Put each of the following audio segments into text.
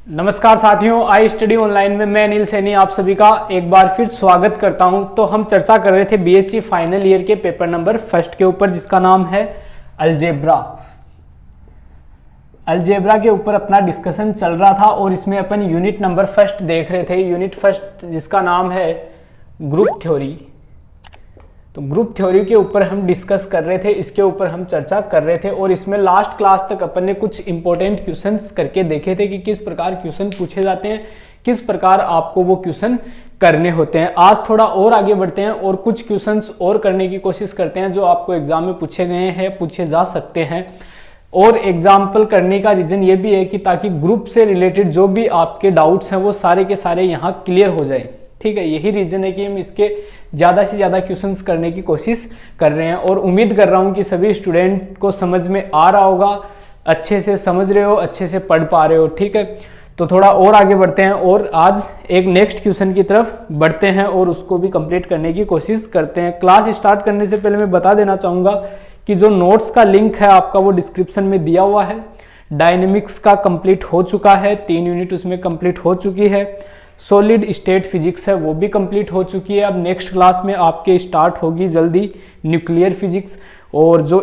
नमस्कार साथियों, I study online में मैं अनिल सैनी आप सभी का एक बार फिर स्वागत करता हूं। तो हम चर्चा कर रहे थे बीएससी फाइनल ईयर के पेपर नंबर फर्स्ट के ऊपर, जिसका नाम है अलजेब्रा। अलजेब्रा के ऊपर अपना डिस्कशन चल रहा था और इसमें अपन यूनिट नंबर फर्स्ट देख रहे थे। यूनिट फर्स्ट जिसका नाम है ग्रुप थ्योरी। तो ग्रुप थ्योरी के ऊपर हम डिस्कस कर रहे थे, इसके ऊपर हम चर्चा कर रहे थे और इसमें लास्ट क्लास तक अपन ने कुछ इंपॉर्टेंट क्वेश्चंस करके देखे थे कि किस प्रकार क्वेश्चन पूछे जाते हैं, किस प्रकार आपको वो क्वेश्चन करने होते हैं। आज थोड़ा और आगे बढ़ते हैं और कुछ क्वेश्चंस और करने की कोशिश करते हैं जो आपको एग्जाम में पूछे गए हैं, पूछे जा सकते हैं। और एग्जाम्पल करने का रीजन ये भी है कि ताकि ग्रुप से रिलेटेड जो भी आपके डाउट्स हैं वो सारे के सारे यहाँ क्लियर हो जाए। ठीक है, यही रीजन है कि हम इसके ज़्यादा से ज़्यादा क्वेश्चंस करने की कोशिश कर रहे हैं और उम्मीद कर रहा हूँ कि सभी स्टूडेंट को समझ में आ रहा होगा, अच्छे से समझ रहे हो, अच्छे से पढ़ पा रहे हो। ठीक है, तो थोड़ा और आगे बढ़ते हैं और आज एक नेक्स्ट क्वेश्चन की तरफ बढ़ते हैं और उसको भी कंप्लीट करने की कोशिश करते हैं। क्लास स्टार्ट करने से पहले मैं बता देना चाहूँगा कि जो नोट्स का लिंक है आपका वो डिस्क्रिप्शन में दिया हुआ है। डायनेमिक्स का कंप्लीट हो चुका है, 3 यूनिट उसमें कंप्लीट हो चुकी है। सॉलिड स्टेट फिजिक्स है वो भी कंप्लीट हो चुकी है। अब नेक्स्ट क्लास में आपके स्टार्ट होगी जल्दी न्यूक्लियर फिजिक्स, और जो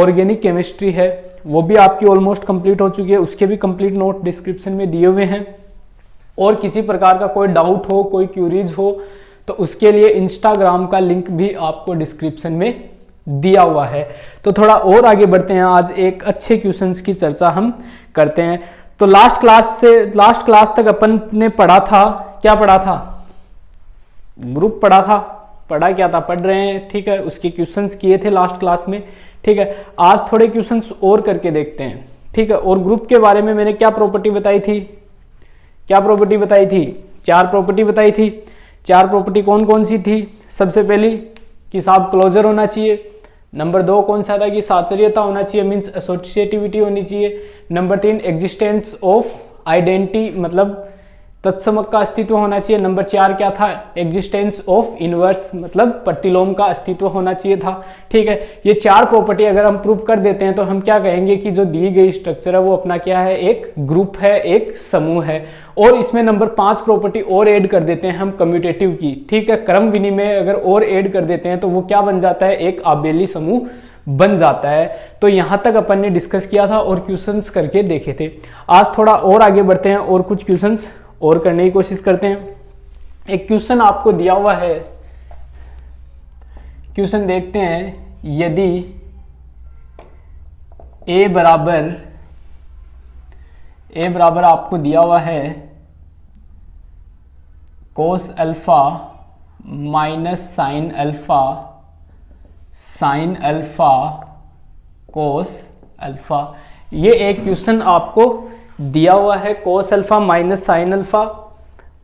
ऑर्गेनिक केमिस्ट्री है वो भी आपकी ऑलमोस्ट कंप्लीट हो चुकी है। उसके भी कंप्लीट नोट डिस्क्रिप्शन में दिए हुए हैं। और किसी प्रकार का कोई डाउट हो, कोई क्यूरीज हो तो उसके लिए इंस्टाग्राम का लिंक भी आपको डिस्क्रिप्शन में दिया हुआ है। तो थोड़ा और आगे बढ़ते हैं, आज एक अच्छे क्वेश्चंस की चर्चा हम करते हैं। तो लास्ट क्लास तक अपन ने पढ़ा था, क्या पढ़ा था? ग्रुप पढ़ा था। पढ़ा क्या था? पढ़ रहे हैं। ठीक है, उसके क्वेश्चंस किए थे लास्ट क्लास में। ठीक है, आज थोड़े क्वेश्चंस और करके देखते हैं। ठीक है, और ग्रुप के बारे में मैंने क्या प्रॉपर्टी बताई थी? क्या प्रॉपर्टी बताई थी? 4 प्रॉपर्टी बताई थी। 4 प्रॉपर्टी कौन कौन सी थी? सबसे पहली कि साहब क्लोजर होना चाहिए। नंबर 2 कौन सा था कि साचर्यता होना चाहिए, मीन्स एसोसिएटिविटी होनी चाहिए। नंबर 3 एग्जिस्टेंस ऑफ आइडेंटिटी, मतलब तत्समक का अस्तित्व होना चाहिए। नंबर 4 क्या था? एग्जिस्टेंस ऑफ इनवर्स, मतलब प्रतिलोम का अस्तित्व होना चाहिए था। ठीक है, ये 4 प्रॉपर्टी अगर हम प्रूव कर देते हैं तो हम क्या कहेंगे कि जो दी गई स्ट्रक्चर है वो अपना क्या है? एक ग्रुप है, एक समूह है। और इसमें नंबर 5 प्रॉपर्टी और ऐड कर देते हैं हम कम्यूटेटिव की। ठीक है, क्रम विनिमय अगर और ऐड कर देते हैं तो वो क्या बन जाता है? एक आबेली समूह बन जाता है। तो यहां तक अपन ने डिस्कस किया था और क्वेश्चंस करके देखे थे। आज थोड़ा और आगे बढ़ते हैं और कुछ क्वेश्चंस और करने की कोशिश करते हैं। एक क्वेश्चन आपको दिया हुआ है, क्वेश्चन देखते हैं। यदि ए बराबर आपको दिया हुआ है कोस alpha minus sine alpha cos alpha, ये एक क्वेश्चन आपको दिया हुआ है। कोस अल्फा माइनस साइन अल्फा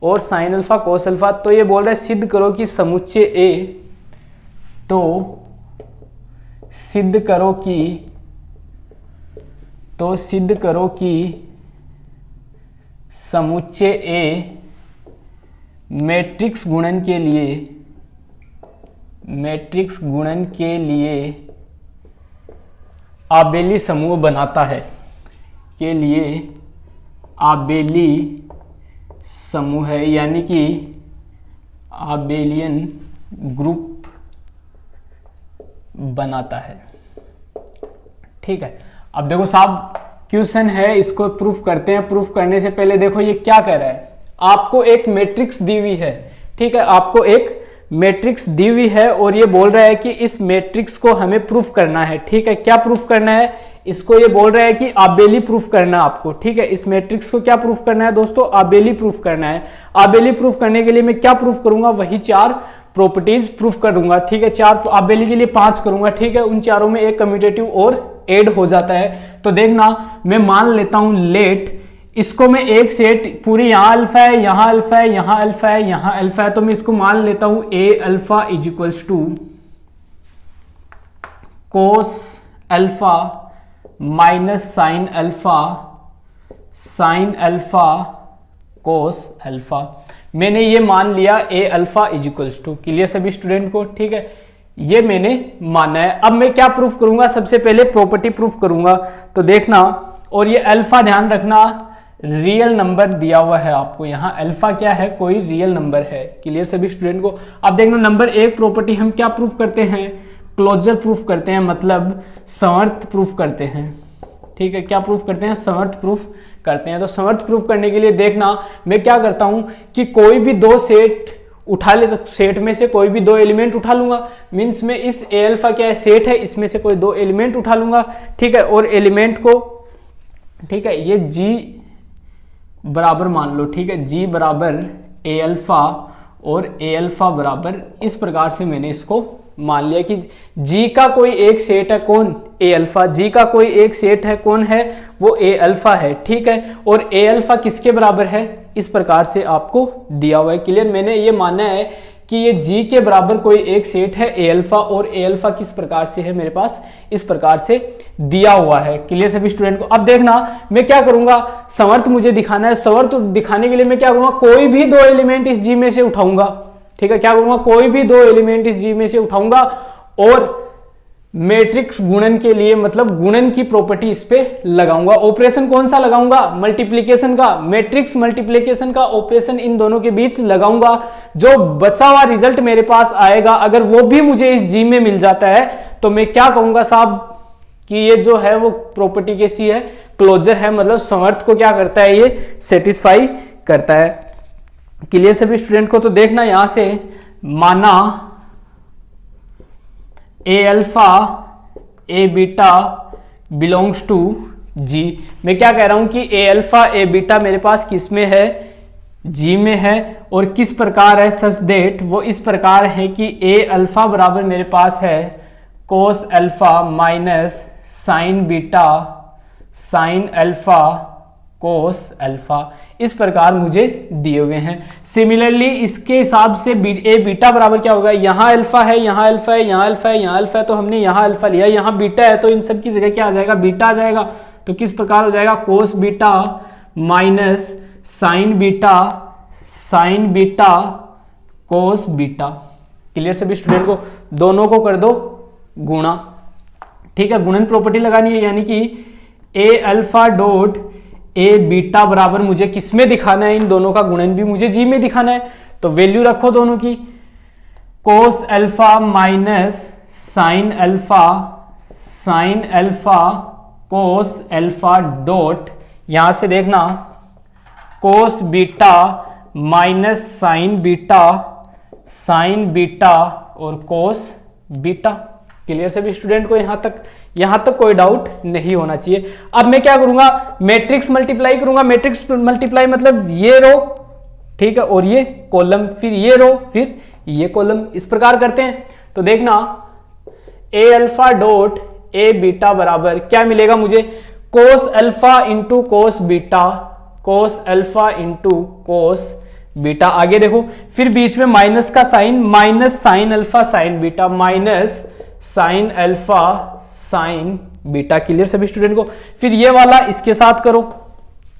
और साइन अल्फा कोस अल्फा। तो ये बोल रहा है सिद्ध करो कि समुच्चय ए, तो सिद्ध करो कि समुच्चय ए मैट्रिक्स गुणन के लिए आबेली समूह बनाता है, के लिए आबेली समूह है, यानी कि आबेलियन ग्रुप बनाता है। ठीक है, अब देखो साहब क्वेश्चन है, इसको प्रूफ करते हैं। प्रूफ करने से पहले देखो ये क्या कह रहा है। आपको एक मैट्रिक्स दी हुई है। ठीक है, आपको एक मैट्रिक्स दी हुई है और ये बोल रहा है कि इस मैट्रिक्स को हमें प्रूफ करना है। ठीक है, क्या प्रूफ करना है? इसको ये बोल रहा है कि आबेली प्रूफ करना है आपको। ठीक है, इस मैट्रिक्स को क्या प्रूफ करना है दोस्तों? आबेली प्रूफ करना है। आबेली प्रूफ करने के लिए मैं क्या प्रूफ करूंगा? वही 4 प्रॉपर्टीज प्रूफ करूंगा। ठीक है, 4 आबेली के लिए 5 करूंगा। ठीक है, उन चारों में एक कम्यूटेटिव और ऐड हो जाता है। तो देखना, मैं मान लेता हूं लेट, इसको मैं एक सेट पूरी, यहां अल्फा है, यहां अल्फा है, यहां अल्फा है, यहां अल्फा है, तो मैं इसको मान लेता हूं A alpha is equals to cos alpha minus sine alpha cos alpha. मैंने ये मान लिया A alpha is equals to. Clear सभी स्टूडेंट को? ठीक है, ये मैंने माना है। अब मैं क्या प्रूफ करूंगा? सबसे पहले प्रॉपर्टी प्रूफ करूंगा। तो देखना, और ये अल्फा ध्यान रखना, रियल नंबर दिया हुआ है आपको। यहाँ अल्फा क्या है, कोई रियल नंबर है। क्लियर सभी स्टूडेंट को। अब देखना नंबर एक प्रॉपर्टी हम क्या प्रूफ करते हैं, क्लोजर प्रूफ करते हैं, मतलब समर्थ प्रूफ करते हैं। ठीक है, क्या प्रूफ करते हैं, समर्थ प्रूफ करते हैं। तो समर्थ प्रूफ करने के लिए देखना मैं क्या करता हूं कि कोई भी दो सेट उठा ले, तो सेट में से कोई भी दो एलिमेंट उठा लूंगा। मींस में इस ए अल्फा क्या है, सेट है, इसमें से कोई दो एलिमेंट उठा लूंगा। ठीक है, और एलिमेंट को, ठीक है, ये जी बराबर मान लो। ठीक है, जी बराबर ए अल्फा और ए अल्फा बराबर, इस प्रकार से मैंने इसको मान लिया कि जी का कोई एक सेट है, कौन, ए अल्फा। जी का कोई एक सेट है, कौन है, वो ए अल्फा है। ठीक है, और ए अल्फा किसके बराबर है, इस प्रकार से आपको दिया हुआ है। क्लियर, मैंने ये माना है कि ये जी के बराबर कोई एक सेट है ए अल्फा, और ए अल्फा किस प्रकार से है मेरे पास, इस प्रकार से दिया हुआ है। क्लियर सभी स्टूडेंट को। अब देखना मैं क्या करूंगा, समर्थ मुझे दिखाना है। समर्थ दिखाने के लिए मैं क्या करूंगा, कोई भी दो एलिमेंट इस जी में से उठाऊंगा। ठीक है, क्या करूंगा, कोई भी दो एलिमेंट इस जी में से उठाऊंगा और मैट्रिक्स गुणन के लिए, मतलब गुणन की प्रॉपर्टी इस पे लगाऊंगा। ऑपरेशन कौन सा लगाऊंगा, मल्टीप्लिकेशन का, मैट्रिक्स मल्टीप्लिकेशन का ऑपरेशन इन दोनों के बीच लगाऊंगा। जो बचा हुआ रिजल्ट मेरे पास आएगा, अगर वो भी मुझे इस जी में मिल जाता है, तो मैं क्या कहूंगा साहब कि ये जो है वो प्रॉपर्टी कैसी है, क्लोजर है, मतलब समर्थ को क्या करता है, ये सेटिस्फाई करता है। क्लियर सभी स्टूडेंट को। तो देखना यहां से, माना A alpha A beta belongs to G. मैं क्या कह रहा हूं कि ए अल्फा ए बीटा मेरे पास किस में है, जी में है। और किस प्रकार है, सच दैट, वो इस प्रकार है कि ए अल्फा बराबर मेरे पास है कोस alpha minus sign beta sine alpha cos alpha, इस प्रकार मुझे दिए हुए हैं। सिमिलरली इसके हिसाब से ए बीटा बराबर क्या होगा, यहाँ अल्फा है, यहाँ अल्फा है, यहाँ अल्फा है, यहाँ अल्फा है, तो हमने यहाँ अल्फा लिया, यहाँ बीटा है, तो इन सब की जगह क्या आ जाएगा, बीटा आ जाएगा। तो किस प्रकार हो जाएगा, cos beta minus sign beta cos beta. Clear सभी स्टूडेंट को। दोनों को कर दो गुणा। ठीक है, गुणन प्रॉपर्टी लगानी है, यानी कि A alpha dot A beta बराबर मुझे किस में दिखाना है, इन दोनों का गुणन भी मुझे जी में दिखाना है। तो वैल्यू रखो दोनों की, कोस alpha minus sine alpha cos alpha dot, यहां से देखना cos beta minus sign beta और कोस बीटा। क्लियर सभी स्टूडेंट को। यहां तक कोई डाउट नहीं होना चाहिए। अब मैं क्या करूंगा, मैट्रिक्स मल्टीप्लाई करूंगा। मैट्रिक्स मल्टीप्लाई मतलब ये रो, ठीक है, और ये कॉलम, फिर ये रो, फिर ये कॉलम, इस प्रकार करते हैं। तो देखना a alpha dot A beta बराबर क्या मिलेगा मुझे, cos alpha into cos beta, cos alpha into cos beta. आगे देखो, फिर बीच में माइनस का sign, minus sine alpha sine beta, minus sine alpha sine beta. Clear सभी स्टूडेंट को। फिर ये वाला इसके साथ करो,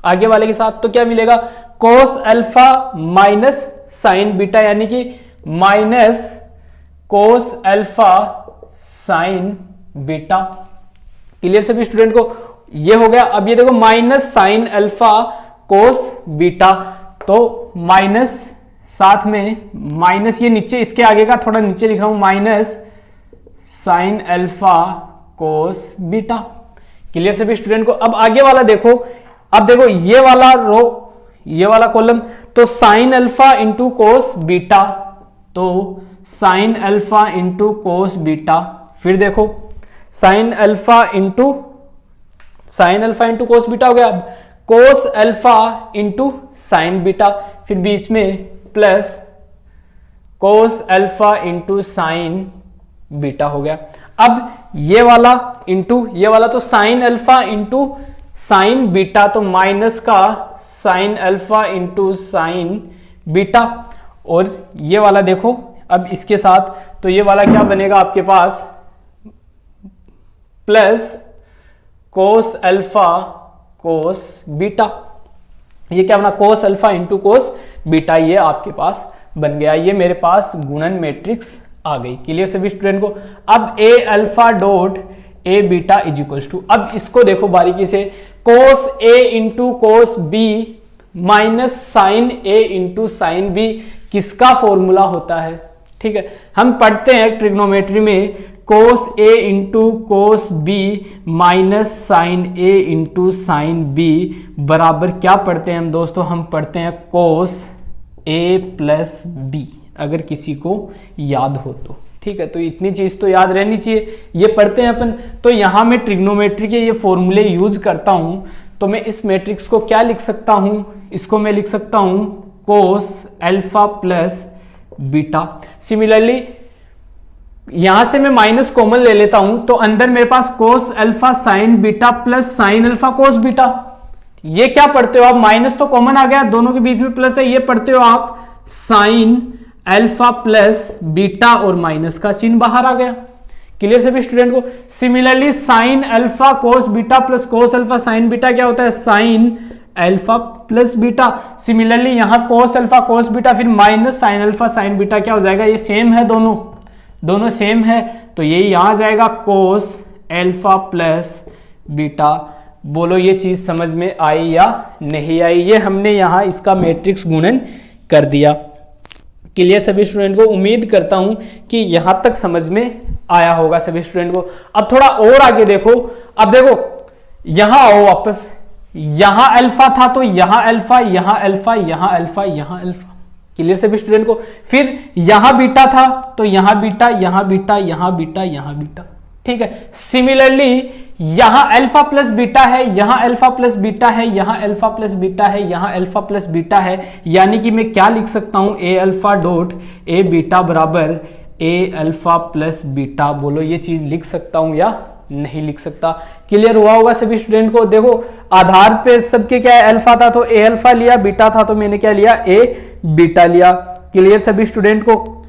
आगे वाले के साथ, तो क्या मिलेगा, कोस अल्फा माइनस साइन बीटा, यानी कि minus cos alpha sine beta. Clear सभी स्टूडेंट को। ये हो गया। अब ये देखो minus sine alpha cos beta, तो माइनस, साथ में माइनस, ये नीचे इसके आगे का थोड़ा नीचे लिख रहा हूं, minus sine alpha cos beta. Clear सभी स्टूडेंट को। अब आगे वाला देखो, अब देखो ये वाला रो, ये वाला कॉलम, तो sine alpha into cos beta, तो sine alpha into cos beta. फिर देखो sine alpha into cos beta हो गया। अब cos alpha into sine beta, फिर बीच में plus cos alpha into sine beta हो गया। अब ये वाला इंटू ये वाला, तो sine alpha into sine beta, तो माइनस का sine alpha into sine beta. और ये वाला देखो अब इसके साथ, तो ये वाला क्या बनेगा आपके पास, plus cos alpha cos beta. ये क्या बना, cos alpha into cos beta, ये आपके पास बन गया। ये मेरे पास गुणन मैट्रिक्स आ गई। क्लियर सभी स्टूडेंट को। अब A alpha dot A beta is equals to, अब इसको देखो बारीकी से, cos A into cos B minus sine A into sine B किसका फॉर्मूला होता है। ठीक है, हम पढ़ते हैं ट्रिग्नोमेट्री में cos A into cos B minus sine A into sine B बराबर क्या पढ़ते हैं हम दोस्तों, हम पढ़ते हैं कोस ए प्लस बी, अगर किसी को याद हो तो। ठीक है, तो इतनी चीज तो याद रहनी चाहिए, ये पढ़ते हैं अपन। तो यहां मैं ट्रिग्नोमेट्री के ये फॉर्मूले यूज करता हूं, तो मैं इस मैट्रिक्स को क्या लिख सकता हूं, इसको मैं लिख सकता हूं कोस अल्फा प्लस बीटा। सिमिलरली यहां से मैं माइनस कॉमन ले लेता हूं, तो अंदर मेरे पास cos alpha sine beta plus sine alpha cos beta. ये क्या पढ़ते हो आप, माइनस तो कॉमन आ गया, दोनों के बीच में प्लस है, ये पढ़ते हो आप साइन अल्फा प्लस बीटा और माइनस का चिन्ह बाहर आ गया। क्लियर सभी स्टूडेंट को। Similarly sign alpha cos beta plus cos alpha sine beta क्या होता है, sign alpha plus beta. Similarly यहां कोस अल्फा कोस बीटा फिर minus sine alpha sine beta क्या हो जाएगा, ये सेम है, दोनों सेम है, तो ये यहां जाएगा कोस अल्फा प्लस बीटा। बोलो ये चीज समझ में आई या नहीं आई। ये हमने यहां इसका मैट्रिक्स गुणन कर दिया। क्लियर सभी स्टूडेंट को। उम्मीद करता हूं कि यहां तक समझ में आया होगा सभी स्टूडेंट को। अब थोड़ा और आगे देखो, अब देखो यहां आओ वापस, यहां अल्फा था तो यहां अल्फा, यहां अल्फा, यहां अल्फा, यहां अल्फा। क्लियर सभी स्टूडेंट को। फिर यहां बीटा था तो यहां बीटा, यहां बीटा, यहां बीटा, यहां बीटा। ठीक है, सिमिलरली यहां अल्फा प्लस बीटा है, यहां अल्फा प्लस बीटा है, यहां अल्फा प्लस बीटा है, यहां अल्फा प्लस बीटा है, यानी कि मैं क्या लिख सकता हूं, A alpha dot A beta बराबर ए अल्फा प्लस बीटा। बोलो ये चीज लिख सकता हूं या नहीं लिख सकता। क्लियर हुआ होगा सभी स्टूडेंट को। देखो आधार पे सबके क्या है, अल्फा था तो ए अल्फा लिया, बीटा था तो मैंने क्या लिया, ए बीटा लिया। क्लियर सभी स्टूडेंट को।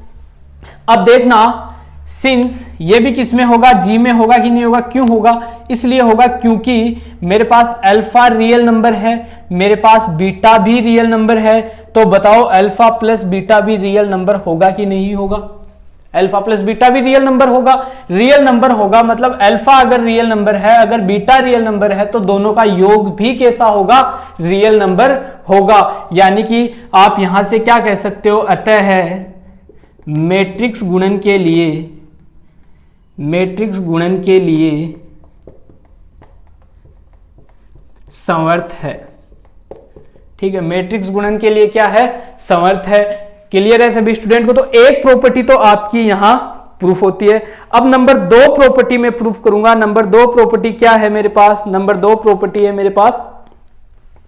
अब देखना सिंस ये भी किस में होगा, जी में होगा कि नहीं होगा, क्यों होगा, इसलिए होगा क्योंकि मेरे पास अल्फा रियल नंबर है, मेरे पास बीटा भी रियल नंबर है। तो बताओ अल्फा प्लस बीटा भी रियल नंबर होगा कि नहीं होगा, अल्फा प्लस बीटा भी रियल नंबर होगा। रियल नंबर होगा मतलब अल्फा अगर रियल नंबर है, अगर बीटा रियल नंबर है, तो दोनों का योग भी कैसा होगा, रियल नंबर होगा। यानी कि आप यहां से क्या कह सकते हो, अतः है मैट्रिक्स गुणन के लिए समर्थ है। ठीक है, मैट्रिक्स गुणन के लिए क्या है, समर्थ है। क्लियर है सभी स्टूडेंट को। तो एक प्रॉपर्टी तो आपकी यहां प्रूफ होती है। अब नंबर 2 प्रॉपर्टी में प्रूफ करूंगा। नंबर 2 प्रॉपर्टी क्या है मेरे पास, नंबर 2 प्रॉपर्टी है मेरे पास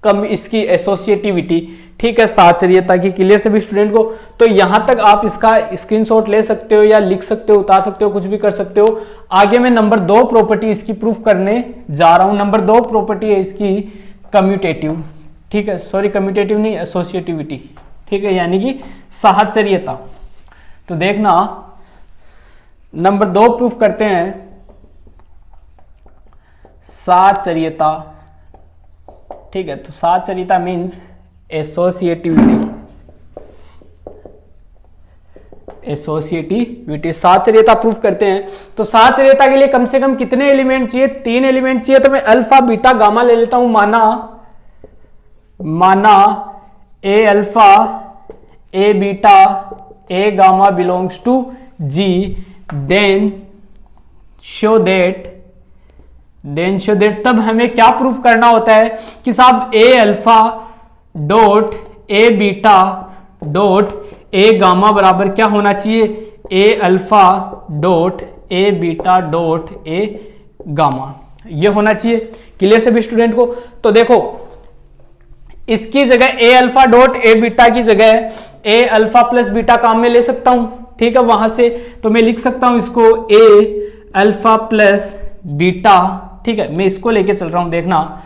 कम इसकी एसोसिएटिविटी। ठीक है, साचर्यता की। क्लियर सभी स्टूडेंट को। तो यहां तक आप इसका स्क्रीनशॉट ले सकते हो या लिख सकते हो, उतार सकते हो, कुछ भी कर सकते हो। आगे मैं नंबर 2 प्रॉपर्टी इसकी प्रूफ करने जा रहा हूं। नंबर 2 प्रॉपर्टी है इसकी कम्यूटेटिव। ठीक है, सॉरी कम्यूटेटिव नहीं, एसोसिएटिविटी। ठीक है, यानी कि साहचर्यता। तो देखना नंबर 2 प्रूफ करते हैं, साचर्यता। ठीक है, तो साचर्यता मीन्स एसोसिएटिविटी। साचर्यता प्रूफ करते हैं। तो साचर्यता के लिए कम से कम कितने एलिमेंट चाहिए, 3 एलिमेंट चाहिए। तो मैं अल्फा बीटा गामा ले लेता हूं। माना A alpha A beta A gamma belongs to G, then show that तब हमें क्या प्रूफ करना होता है कि साहब A alpha dot A beta dot A gamma बराबर क्या होना चाहिए, A alpha dot A beta dot A gamma, ये होना चाहिए। क्लियर सभी स्टूडेंट को। तो देखो इसकी जगह ए अल्फा डॉट ए बीटा की जगह ए अल्फा प्लस बीटा काम में ले सकता हूं। ठीक है, वहां से तो मैं लिख सकता हूं इसको ए अल्फा प्लस बीटा। ठीक है, मैं इसको लेके चल रहा हूं, देखना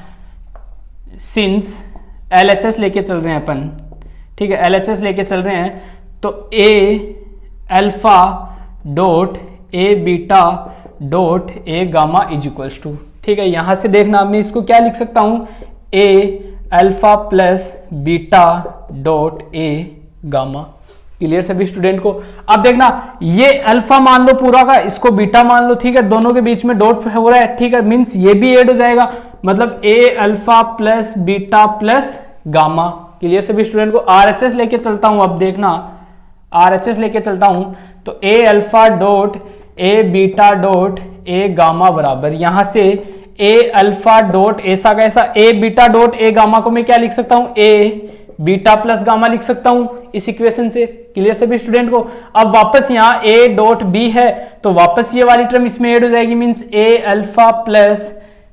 सिंस LHS लेके चल रहे हैं अपन। ठीक है, LHS लेके चल रहे हैं। तो A alpha dot A beta dot A gamma is equals to. ठीक है, यहां से देखना मैं इसको क्या लिख सकता हूं, A alpha plus beta dot A gamma. Clear सभी स्टूडेंट को। अब देखना ये अल्फा मान लो पूरा का, इसको बीटा मान लो, ठीक है, दोनों के बीच में डॉट हो रहा है, ठीक है, मींस ये भी ऐड हो जाएगा, मतलब A alpha plus beta plus gamma. Clear सभी स्टूडेंट को। आरएचएस लेके चलता हूं, अब देखना आरएचएस लेके चलता हूं तो A alpha dot A beta dot A gamma बराबर, यहां से ए अल्फा डॉट ऐसा कैसा A beta dot A gamma को मैं क्या लिख सकता हूं, ए बीटा प्लस गामा लिख सकता हूं इस इक्वेशन से। क्लियर सभी स्टूडेंट को। अब वापस यहां ए डॉट बी है तो वापस ये वाली टर्म इसमें ऐड हो जाएगी, means A alpha plus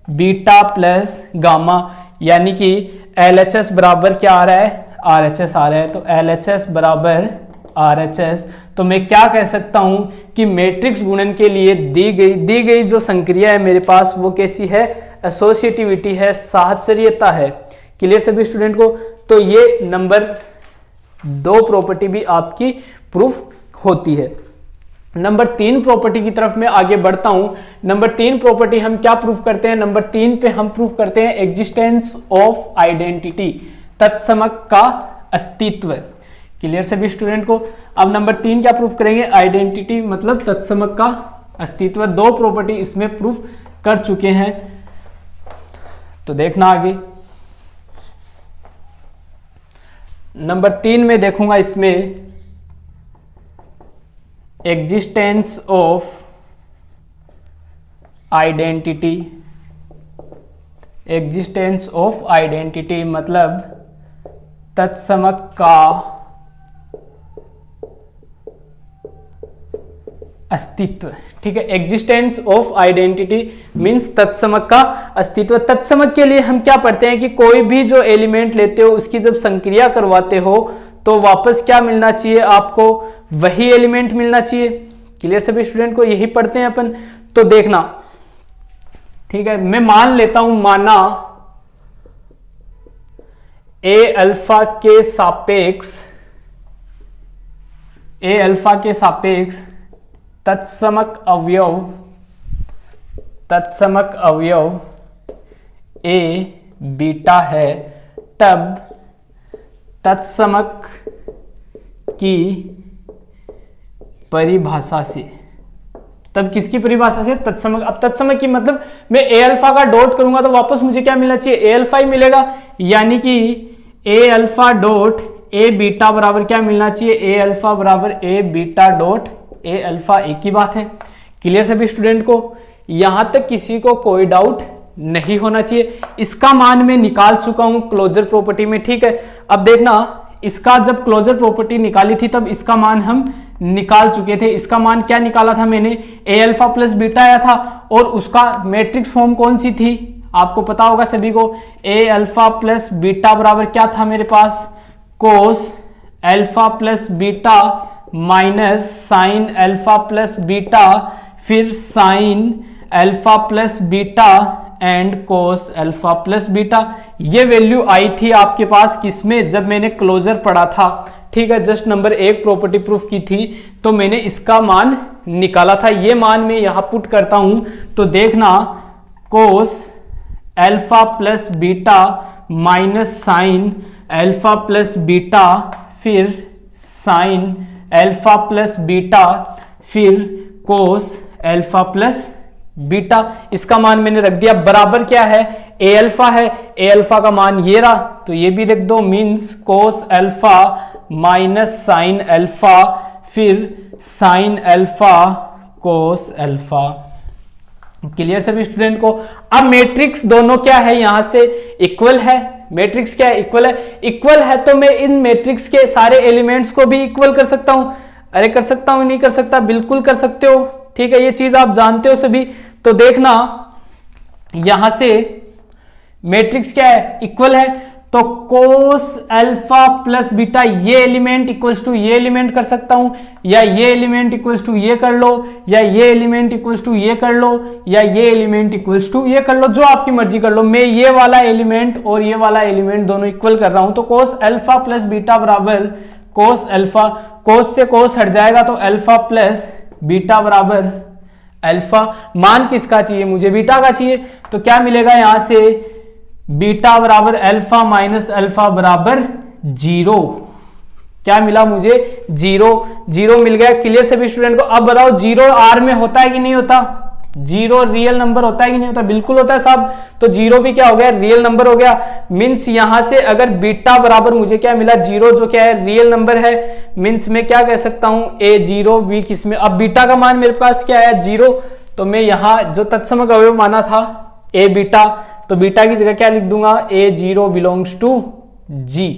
beta plus gamma, यानी कि एलएचएस बराबर क्या आ रहा है, आरएचएस आ रहा है। तो एलएचएस बराबर आरएचएस, तो मैं क्या कह सकता हूं कि मैट्रिक्स गुणन के लिए दी गई जो संक्रिया है मेरे पास वो कैसी है, एसोसिएटिविटी है, साहचर्यता है। क्लियर सभी स्टूडेंट को। तो ये नंबर 2 प्रॉपर्टी भी आपकी प्रूफ होती है। नंबर 3 प्रॉपर्टी की तरफ मैं आगे बढ़ता हूं। नंबर 3 प्रॉपर्टी हम क्या प्रूफ करते हैं, नंबर 3 पे हम प्रूफ करते हैं एग्जिस्टेंस ऑफ आइडेंटिटी, तत्समक का अस्तित्व। क्लियर सभी स्टूडेंट को। अब नंबर 3 क्या प्रूफ करेंगे, आइडेंटिटी मतलब तत्समक का अस्तित्व। 2 प्रॉपर्टी इसमें प्रूफ कर चुके हैं, तो देखना आगे। नंबर 3 में देखूंगा इसमें existence of identity. Existence of identity मतलब तत्समक का अस्तित्व। ठीक है, एग्जिस्टेंस ऑफ आइडेंटिटी मींस तत्समक का अस्तित्व। तत्समक के लिए हम क्या पढ़ते हैं कि कोई भी जो एलिमेंट लेते हो उसकी जब संक्रिया करवाते हो तो वापस क्या मिलना चाहिए आपको, वही एलिमेंट मिलना चाहिए। क्लियर सभी स्टूडेंट को, यही पढ़ते हैं अपन। तो देखना, ठीक है, मैं मान लेता हूं, माना ए अल्फा के सापेक्ष तत्समक अवयव ए बीटा है, तब तत्समक की परिभाषा से, तब किसकी परिभाषा से, तत्समक। अब तत्समक की मतलब मैं ए अल्फा का डॉट करूंगा तो वापस मुझे क्या मिलना चाहिए, ए अल्फा ही मिलेगा, यानी कि A alpha dot A beta बराबर क्या मिलना चाहिए, ए अल्फा बराबर ए बीटा डॉट ए अल्फा। एक ही बात है। क्लियर सभी स्टूडेंट को, यहां तक किसी को कोई डाउट नहीं होना चाहिए। इसका मान मैं निकाल चुका हूं क्लोजर प्रॉपर्टी में। ठीक है, अब देखना, इसका जब क्लोजर प्रॉपर्टी निकाली थी तब इसका मान हम निकाल चुके थे। इसका मान क्या निकाला था मैंने, ए अल्फा प्लस बीटा आया था, और उसका मैट्रिक्स फॉर्म कौन सी थी आपको पता होगा सभी को, ए अल्फा प्लस बीटा बराबर क्या था मेरे पास, cos alpha plus beta minus sine alpha plus beta, फिर sine alpha plus beta and cos alpha plus beta. ये वैल्यू आई थी आपके पास किसमें, जब मैंने क्लोजर पढ़ा था। ठीक है, जस्ट नंबर 1 प्रॉपर्टी प्रूफ की थी तो मैंने इसका मान निकाला था। ये मान मैं यहां पुट करता हूं तो देखना, कोस alpha plus beta minus sine alpha plus beta, फिर साइन अल्फा प्लस बीटा, फिर कोस अल्फा प्लस बीटा। इसका मान मैंने रख दिया, बराबर क्या है, ए अल्फा है, ए अल्फा का मान ये रहा तो ये भी रख दो, means cos alpha minus sine alpha, फिर sine alpha cos alpha. Clear सभी स्टूडेंट को। अब मैट्रिक्स दोनों क्या है, यहां से इक्वल है। मैट्रिक्स क्या है, इक्वल है। इक्वल है तो मैं इन मैट्रिक्स के सारे एलिमेंट्स को भी इक्वल कर सकता हूं। अरे कर सकता हूं, नहीं कर सकता, बिल्कुल कर सकते हो। ठीक है, ये चीज आप जानते हो सभी। तो देखना, यहां से मैट्रिक्स क्या है, इक्वल है, तो कोस अल्फा प्लस बीटा ये एलिमेंट इक्वल्स टू ये एलिमेंट कर सकता हूं, या ये एलिमेंट इक्वल्स टू ये कर लो, या ये एलिमेंट इक्वल्स टू ये कर लो, या ये एलिमेंट इक्वल्स टू ये कर लो, जो आपकी मर्जी कर लो। मैं ये वाला एलिमेंट और ये वाला एलिमेंट दोनों इक्वल कर रहा हूं, तो कोस अल्फा प्लस बीटा बराबर कोस अल्फा, कोस से कोस हट जाएगा तो अल्फा प्लस बीटा बराबर अल्फा। मान किसका चाहिए, मुझे बीटा का चाहिए, तो क्या मिलेगा यहां से, बीटा बराबर अल्फा माइनस अल्फा बराबर 0। क्या मिला मुझे 0 मिल गया। क्लियर सभी स्टूडेंट को। अब बताओ 0 आर में होता है कि नहीं होता, 0 रियल नंबर होता है कि नहीं होता, बिल्कुल होता है साहब। तो 0 भी क्या हो गया, रियल नंबर हो गया। मीन्स यहां से अगर बीटा बराबर मुझे क्या मिला 0, जो क्या है रियल नंबर है, मीन्स मैं क्या कह सकता हूं A0 B किसमें, अब बीटा का मान मेरे पास क्या है 0, तो मैं यहां जो तत्समक अवयव माना था A बीटा, तो बीटा की जगह क्या लिख दूंगा A0 बिलोंग्स टू G।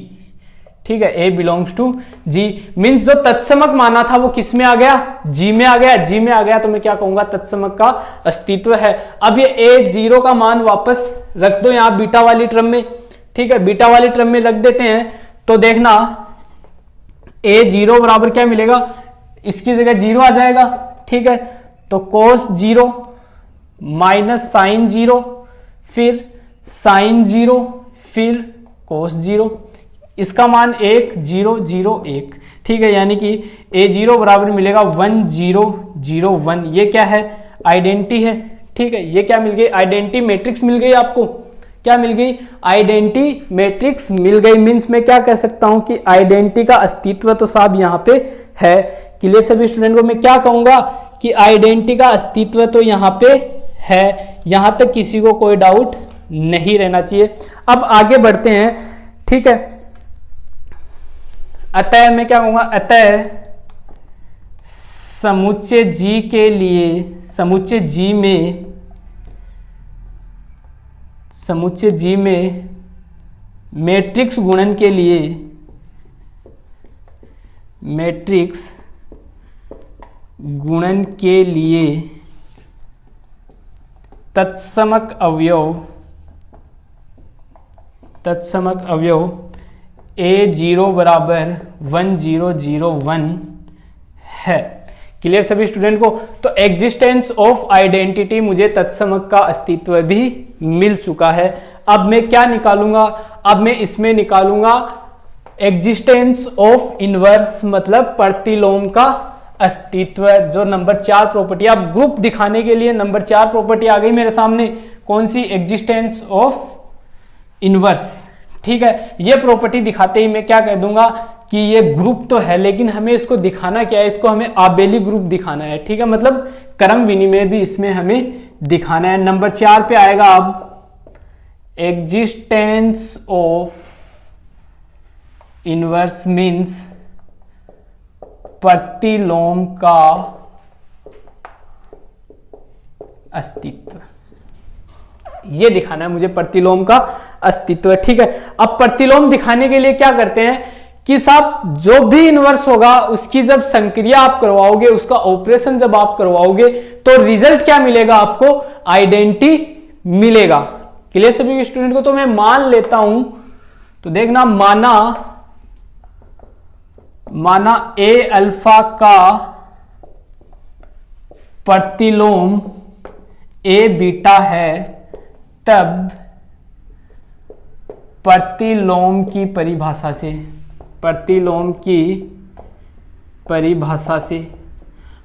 ठीक है, A belongs to G। Means जो तत्समक माना था वो किस में आ गया, G में आ गया। G में आ गया तो मैं क्या कहूंगा तत्समक का अस्तित्व है। अब ये A0 का मान वापस रख दो यहां बीटा वाली टर्म में। ठीक है, बीटा वाली टर्म में रख देते हैं तो देखना A0 बराबर क्या मिलेगा, इसकी जगह 0 आ जाएगा। ठीक है, तो cos 0 माइनस साइन 0 फिर साइन 0 फिर cos 0, इसका मान 1 0 0 1। ठीक है, यानी कि A0 बराबर मिलेगा 1 0 0 1। ये क्या है, आइडेंटिटी है। ठीक है, ये क्या मिल गई, आइडेंटिटी मैट्रिक्स मिल गई आपको। क्या मिल गई, आइडेंटिटी मैट्रिक्स मिल गई। मीन्स मैं क्या कह सकता हूं कि आइडेंटिटी का अस्तित्व तो साहब यहाँ पे है। क्लियर सभी स्टूडेंट को। मैं क्या कहूंगा कि आइडेंटिटी का अस्तित्व तो यहाँ पे है, यहां तक किसी को कोई डाउट नहीं रहना चाहिए। अब आगे बढ़ते हैं। ठीक है, अतः मैं क्या कहूंगा, अतः समुच्चय G के लिए, समुच्चय G में मैट्रिक्स गुणन के लिए, मैट्रिक्स गुणन के लिए तत्समक अवयव A0 बराबर 1 0 0 1 है। क्लियर सभी स्टूडेंट को। तो एग्जिस्टेंस ऑफ आइडेंटिटी, मुझे तत्समक का अस्तित्व भी मिल चुका है। अब मैं क्या निकालूंगा, अब मैं इसमें निकालूंगा एग्जिस्टेंस ऑफ इनवर्स, मतलब प्रतिलोम का अस्तित्व, जो नंबर 4 प्रॉपर्टी। अब ग्रुप दिखाने के लिए नंबर 4 प्रॉपर्टी आ गई मेरे सामने, कौन सी, एग्जिस्टेंस ऑफ इनवर्स। ठीक है, ये प्रॉपर्टी दिखाते ही मैं क्या कह दूंगा कि ये ग्रुप तो है, लेकिन हमें इसको दिखाना क्या है, इसको हमें आबेली ग्रुप दिखाना है। ठीक है, मतलब क्रम विनिमय भी इसमें हमें दिखाना है। नंबर 4 पे आएगा अब एग्जिस्टेंस ऑफ इनवर्स मीन्स प्रतिलोम का अस्तित्व, ये दिखाना है मुझे प्रतिलोम का अस्तित्व। ठीक है, अब प्रतिलोम दिखाने के लिए क्या करते हैं कि साहब जो भी इनवर्स होगा उसकी जब संक्रिया आप करवाओगे, उसका ऑपरेशन जब आप करवाओगे तो रिजल्ट क्या मिलेगा आपको, आइडेंटिटी मिलेगा। क्लियर सभी स्टूडेंट को। तो मैं मान लेता हूं, तो देखना माना A अल्फा का प्रतिलोम A बीटा है, तब प्रतिलोम की परिभाषा से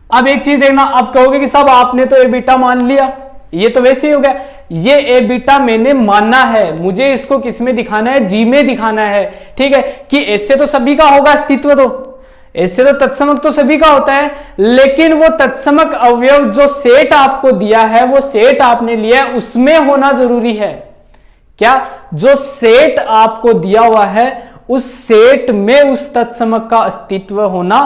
अब एक चीज देखना, अब कहोगे कि साहब आपने तो ए बीटा मान लिया, ये तो वैसे ही हो गया। ये ए बीटा मैंने मानना है, मुझे इसको किस में दिखाना है, जी में दिखाना है। ठीक है, कि ऐसे तो सभी का होगा अस्तित्व, तो ऐसे तो तत्समक तो सभी का होता है, लेकिन वो तत्समक अवयव जो सेट आपको दिया है, वो सेट आपने लिया है, उसमें होना जरूरी है। क्या, जो सेट आपको दिया हुआ है उस सेट में उस तत्समक का अस्तित्व होना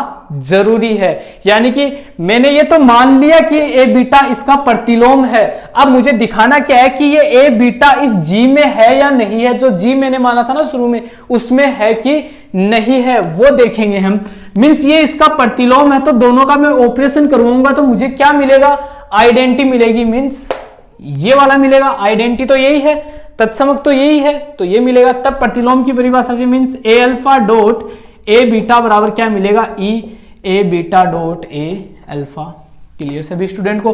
जरूरी है। यानी कि मैंने ये तो मान लिया कि ए बीटा इसका प्रतिलोम है, अब मुझे दिखाना क्या है कि ये ए बीटा इस जी में है या नहीं है। जो जी मैंने माना था ना शुरू में, उसमें है कि नहीं है, वो देखेंगे हम। मीन्स ये इसका प्रतिलोम है, तो दोनों का मैं ऑपरेशन करवाऊंगा तो मुझे क्या मिलेगा, आइडेंटिटी मिलेगी। मीन्स ये वाला मिलेगा, आइडेंटिटी तो यही है, तत्समक तो यही है, तो ये मिलेगा। तब प्रतिलोम की परिभाषा से means A alpha dot A beta बराबर क्या मिलेगा, E A beta dot A alpha. Clear सभी स्टूडेंट को।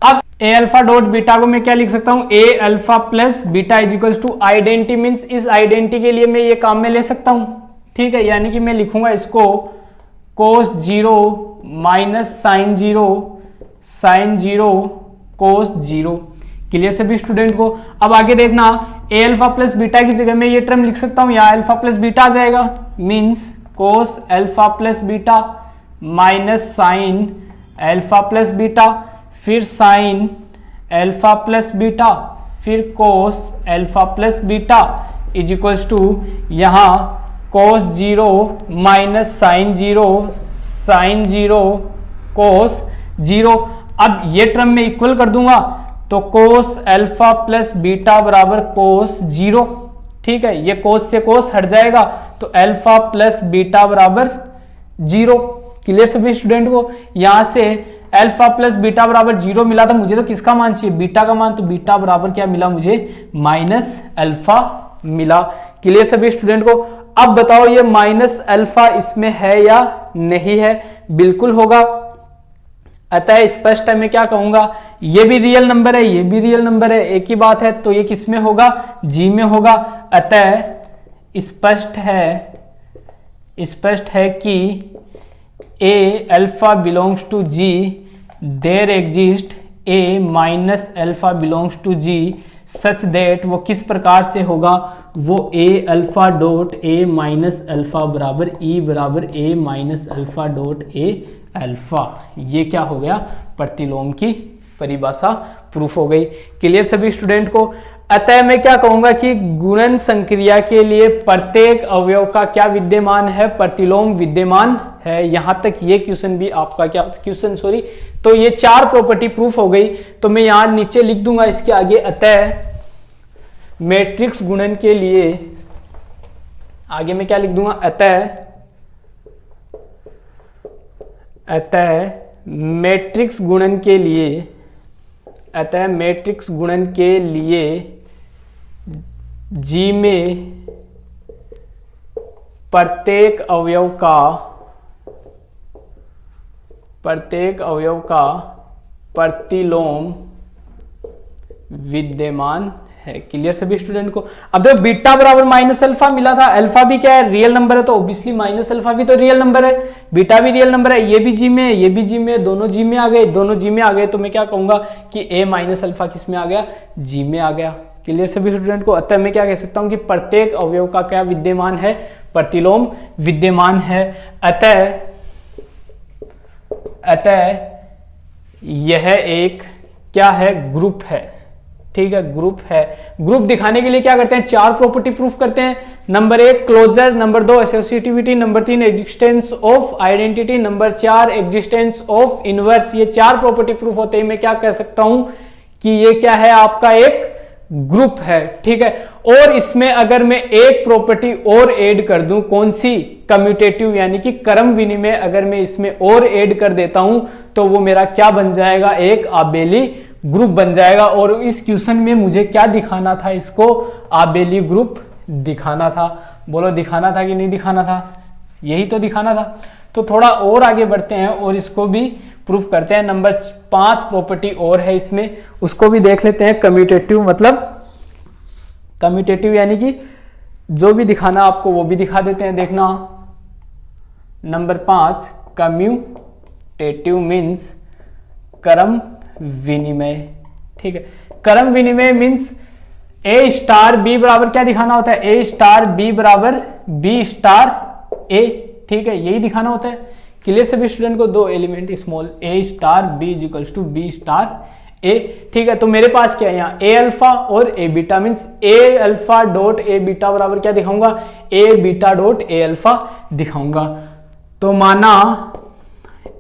अब ए अल्फा डॉट बीटा को मैं क्या लिख सकता हूं, A alpha plus beta is equals to identity. Means इस आइडेंटिटी के लिए मैं ये काम में ले सकता हूं। ठीक है, यानी कि मैं लिखूंगा इसको cos 0 minus sine 0 cos 0। Clear सभी स्टूडेंट को। अब आगे देखना, ए अल्फा प्लस बीटा की जगह में ये टर्म लिख सकता हूं, या अल्फा प्लस बीटा आ जाएगा। Means cos alpha plus beta minus sine alpha plus beta, फिर साइन अल्फा प्लस बीटा, फिर cos alpha plus beta is equals to यहाँ cos 0 minus sine 0 sine 0 cos 0। अब ये टर्म में इक्वल कर दूंगा तो कोस अल्फा प्लस बीटा बराबर कोस 0। ठीक है, ये कोस से कोस हट जाएगा तो अल्फा प्लस बीटा बराबर 0। क्लियर सभी स्टूडेंट को? यहां से अल्फा प्लस बीटा बराबर 0 मिला था मुझे, तो किसका मान चाहिए? बीटा का मान। तो बीटा बराबर क्या मिला मुझे? माइनस अल्फा मिला। क्लियर सभी स्टूडेंट को? अब बताओ ये माइनस अल्फा इसमें है या नहीं है? बिल्कुल होगा। अतः स्पष्ट है, मैं क्या कहूंगा, ये भी रियल नंबर है, ये भी रियल नंबर है, एक ही बात है। तो ये किस में होगा? जी में होगा। अतः स्पष्ट है कि A alpha belongs to G, there exist A minus alpha belongs to G such that, वो किस प्रकार से होगा? वो A alpha dot A minus alpha बराबर ई बराबर A minus alpha dot A alpha. ये क्या हो गया? प्रतिलोम की परिभाषा प्रूफ हो गई। क्लियर सभी स्टूडेंट को? अतः मैं क्या कहूंगा कि गुणन संक्रिया के लिए प्रत्येक अवयव का क्या विद्यमान है? प्रतिलोम विद्यमान है। यहां तक ये क्वेश्चन भी आपका क्या क्वेश्चन सॉरी, तो ये 4 प्रॉपर्टी प्रूफ हो गई। तो मैं यहां नीचे लिख दूंगा इसके आगे, अतः मैट्रिक्स गुणन के लिए आगे मैं क्या लिख दूंगा? अतः मैट्रिक्स गुणन के लिए जी में प्रत्येक अवयव का प्रतिलोम विद्यमान है। क्लियर सभी स्टूडेंट को? अब देखो बीटा बराबर माइनस अल्फा मिला था, अल्फा भी क्या है? रियल नंबर है, तो ऑब्वियसली माइनस अल्फा भी तो रियल नंबर है, बीटा भी रियल नंबर है, ये भी जी में है, ये भी जी में है, दोनों जी में आ गए, दोनों जी में आ गए। तो मैं क्या कहूंगा कि ए माइनस अल्फा किस में आ गया? जी में आ गया। क्लियर सभी स्टूडेंट को? अतः मैं क्या कह सकता हूं कि प्रत्येक अवयव का क्या विद्यमान है? प्रतिलोम विद्यमान है। अतः यह एक क्या है? ग्रुप है। ठीक है, ग्रुप है। ग्रुप दिखाने के लिए क्या करते हैं? 4 प्रॉपर्टी प्रूफ करते हैं। Number 1 closure, number 2 associativity, number 3 existence of identity, number 4 existence of inverse. ये 4 प्रॉपर्टी प्रूफ होते हैं। मैं क्या कह सकता हूं कि ये क्या है? आपका एक ग्रुप है। ठीक है, और इसमें अगर मैं एक प्रॉपर्टी और ऐड कर दूं, कौन सी? कम्यूटेटिव, यानी कि क्रम विनिमय अगर मैं इसमें और ऐड कर देता हूं तो वो मेरा क्या बन जाएगा? एक आबेली ग्रुप बन जाएगा। और इस क्वेश्चन में मुझे क्या दिखाना था? इसको आबेली ग्रुप दिखाना था। बोलो दिखाना था कि नहीं दिखाना था? यही तो दिखाना था। तो थोड़ा और आगे बढ़ते हैं और इसको भी प्रूफ करते हैं। नंबर 5 प्रॉपर्टी और है इसमें, उसको भी देख लेते हैं। कम्यूटेटिव मतलब कम्यूटेटिव यानी कि जो भी दिखाना आपको वो भी दिखा देते हैं। देखना नंबर 5 कम्यूटेटिव मीन्स क्रम विनिमय। ठीक है, क्रम विनिमय मीन्स ए स्टार बी बराबर क्या दिखाना होता है? ए स्टार बी बराबर बी स्टार ए। ठीक है, यही दिखाना होता है। क्लियर सभी स्टूडेंट को? 2 element small A star B equals to B star A. ठीक है, तो मेरे पास क्या है यहाँ? ए अल्फा और A beta means A alpha dot A beta बराबर क्या दिखाऊंगा? A beta dot A alpha दिखाऊंगा। तो माना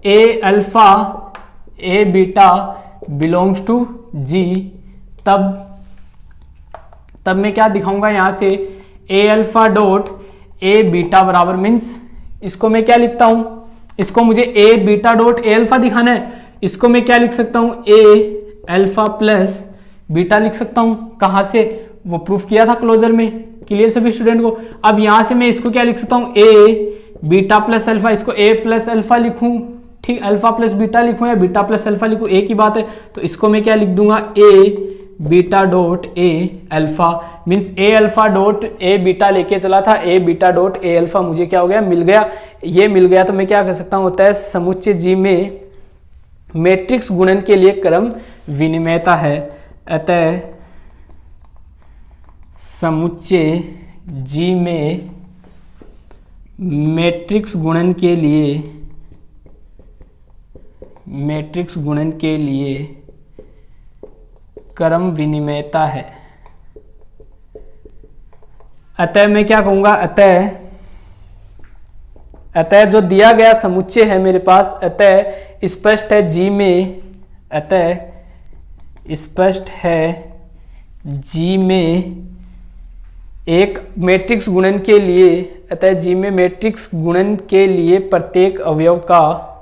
A alpha A beta belongs to G, तब मैं क्या दिखाऊंगा यहां से? A alpha dot A beta बराबर मीन्स इसको मैं क्या लिखता हूं? इसको मुझे A beta dot A alpha दिखाना है। इसको मैं क्या लिख सकता हूं? ए अल्फा प्लस बीटा लिख सकता हूं। कहां से? वो प्रूफ किया था क्लोजर में। क्लियर सभी स्टूडेंट को? अब यहां से मैं इसको क्या लिख सकता हूं? ए बीटा प्लस अल्फा, इसको ए प्लस अल्फा लिखूं। ठीक, अल्फा प्लस बीटा लिखूं या बीटा प्लस अल्फा लिखूं, एक ही बात है। तो इसको मैं क्या लिख दूंगा? A beta dot A alpha means A alpha dot A beta लेके चला था, A beta dot A alpha मुझे क्या हो गया? मिल गया। ये मिल गया तो मैं क्या कर सकता हूं? होता है समुच्चय जी में मैट्रिक्स गुणन के लिए क्रम विनिमयता है। अतः समुच्चय जी में मैट्रिक्स गुणन के लिए क्रम विनिमयता है। अतः मैं क्या कहूंगा, अतः जो दिया गया समुच्चय है मेरे पास, अतः स्पष्ट है जी में, एक मैट्रिक्स गुणन के लिए, अतः जी में मैट्रिक्स गुणन के लिए प्रत्येक अवयव का,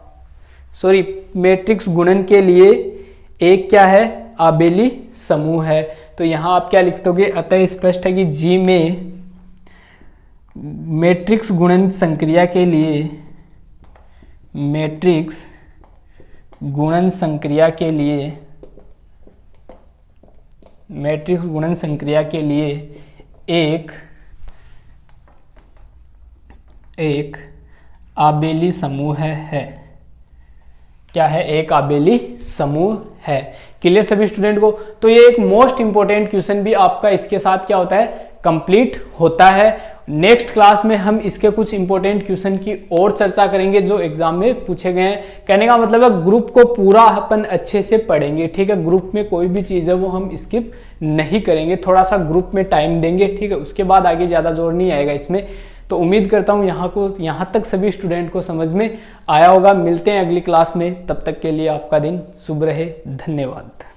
मैट्रिक्स गुणन के लिए एक क्या है, आबेली समूह है। तो यहां आप क्या लिख दोगे, अतः स्पष्ट है कि जी में मैट्रिक्स गुणन संक्रिया के लिए, एक आबेली समूह है। क्या है, एक आबेली समूह है। क्लियर सभी स्टूडेंट को। तो ये एक मोस्ट इंपॉर्टेंट क्वेश्चन भी आपका इसके साथ क्या होता है, कंप्लीट होता है। नेक्स्ट क्लास में हम इसके कुछ इंपॉर्टेंट क्वेश्चन की और चर्चा करेंगे जो एग्जाम में पूछे गए हैं। कहने का मतलब है ग्रुप को पूरा अपन अच्छे से पढ़ेंगे, ठीक है। ग्रुप में कोई भी चीज है वो हम स्किप नहीं करेंगे, थोड़ा सा ग्रुप में टाइम देंगे, ठीक है। उसके बाद आगे ज्यादा जोर नहीं आएगा इसमें। तो उम्मीद करता हूँ यहाँ तक सभी स्टूडेंट को समझ में आया होगा। मिलते हैं अगली क्लास में, तब तक के लिए आपका दिन शुभ रहे। धन्यवाद।